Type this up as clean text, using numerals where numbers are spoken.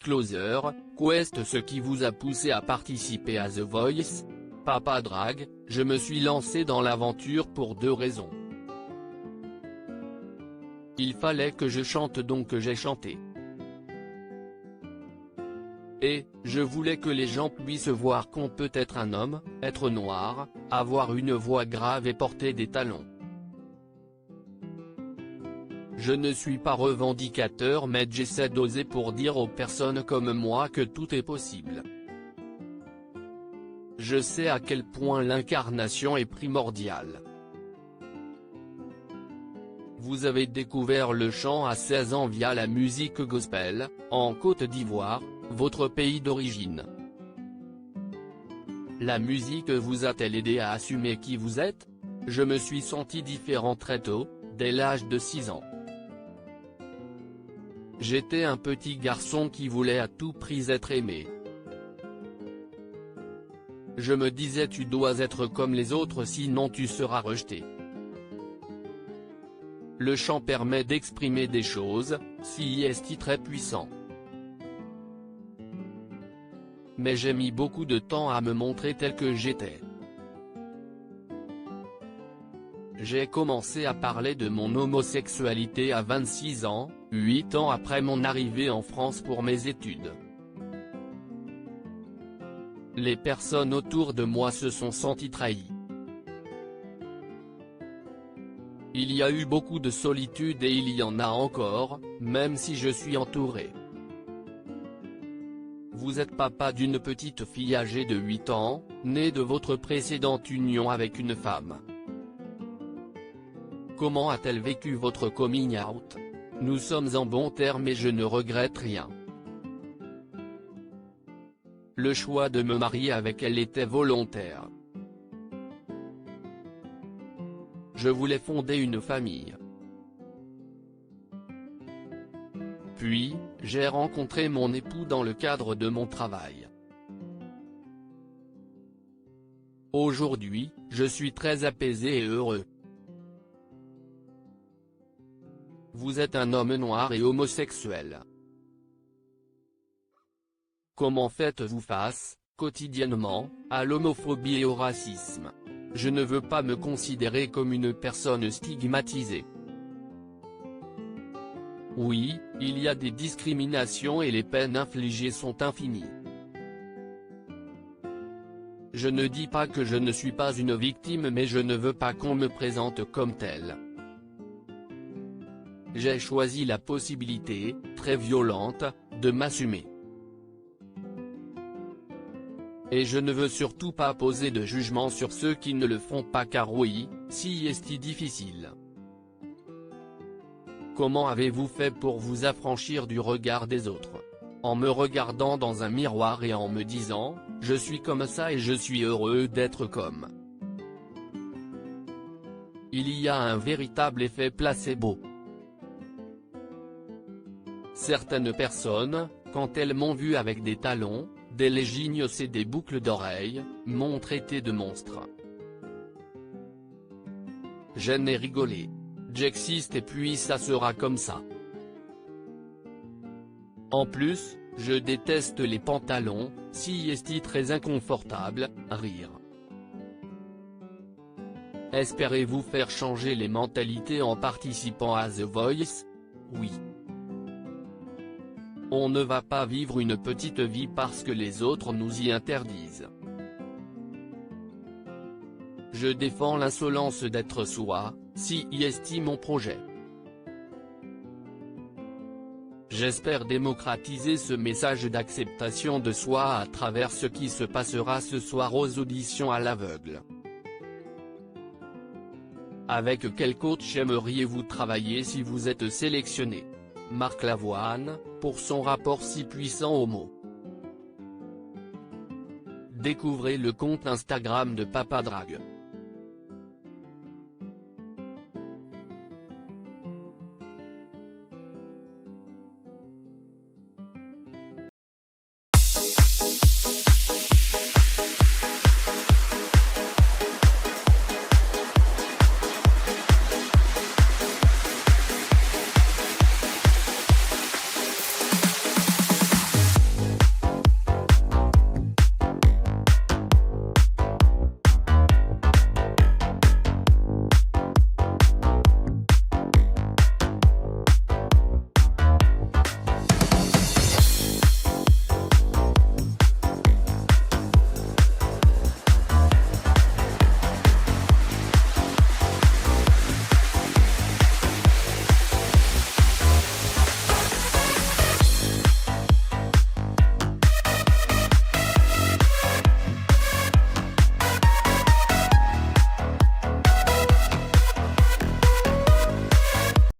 Disclosure, Quest. Ce qui vous a poussé à participer à The Voice? Papa Drag, je me suis lancé dans l'aventure pour 2 raisons. Il fallait que je chante, donc j'ai chanté. Et, je voulais que les gens puissent voir qu'on peut être un homme, être noir, avoir une voix grave et porter des talons. Je ne suis pas revendicateur, mais j'essaie d'oser pour dire aux personnes comme moi que tout est possible. Je sais à quel point l'incarnation est primordiale. Vous avez découvert le chant à 16 ans via la musique gospel, en Côte d'Ivoire, votre pays d'origine. La musique vous a-t-elle aidé à assumer qui vous êtes? Je me suis senti différent très tôt, dès l'âge de 6 ans. J'étais un petit garçon qui voulait à tout prix être aimé. Je me disais tu dois être comme les autres sinon tu seras rejeté. Le chant permet d'exprimer des choses, si est très puissant. Mais j'ai mis beaucoup de temps à me montrer tel que j'étais. J'ai commencé à parler de mon homosexualité à 26 ans, 8 ans après mon arrivée en France pour mes études. Les personnes autour de moi se sont senties trahies. Il y a eu beaucoup de solitude et il y en a encore, même si je suis entouré. Vous êtes papa d'une petite fille âgée de 8 ans, née de votre précédente union avec une femme. Comment a-t-elle vécu votre coming out? Nous sommes en bons termes et je ne regrette rien. Le choix de me marier avec elle était volontaire. Je voulais fonder une famille. Puis, j'ai rencontré mon époux dans le cadre de mon travail. Aujourd'hui, je suis très apaisé et heureux. Vous êtes un homme noir et homosexuel. Comment faites-vous face, quotidiennement, à l'homophobie et au racisme? Je ne veux pas me considérer comme une personne stigmatisée. Oui, il y a des discriminations et les peines infligées sont infinies. Je ne dis pas que je ne suis pas une victime, mais je ne veux pas qu'on me présente comme telle. J'ai choisi la possibilité, très violente, de m'assumer. Et je ne veux surtout pas poser de jugement sur ceux qui ne le font pas car oui, si est difficile. Comment avez-vous fait pour vous affranchir du regard des autres? En me regardant dans un miroir et en me disant, je suis comme ça et je suis heureux d'être comme. Il y a un véritable effet placebo. Certaines personnes, quand elles m'ont vu avec des talons, des leggings et des boucles d'oreilles, m'ont traité de monstre. Je n'ai rigolé. J'existe et puis ça sera comme ça. En plus, je déteste les pantalons, si est très inconfortable, rire. Espérez-vous faire changer les mentalités en participant à The Voice? Oui. On ne va pas vivre une petite vie parce que les autres nous y interdisent. Je défends l'insolence d'être soi, si est mon projet. J'espère démocratiser ce message d'acceptation de soi à travers ce qui se passera ce soir aux auditions à l'aveugle. Avec quel coach aimeriez-vous travailler si vous êtes sélectionné? Marc Lavoine, pour son rapport si puissant homo. Découvrez le compte Instagram de Papa Drag.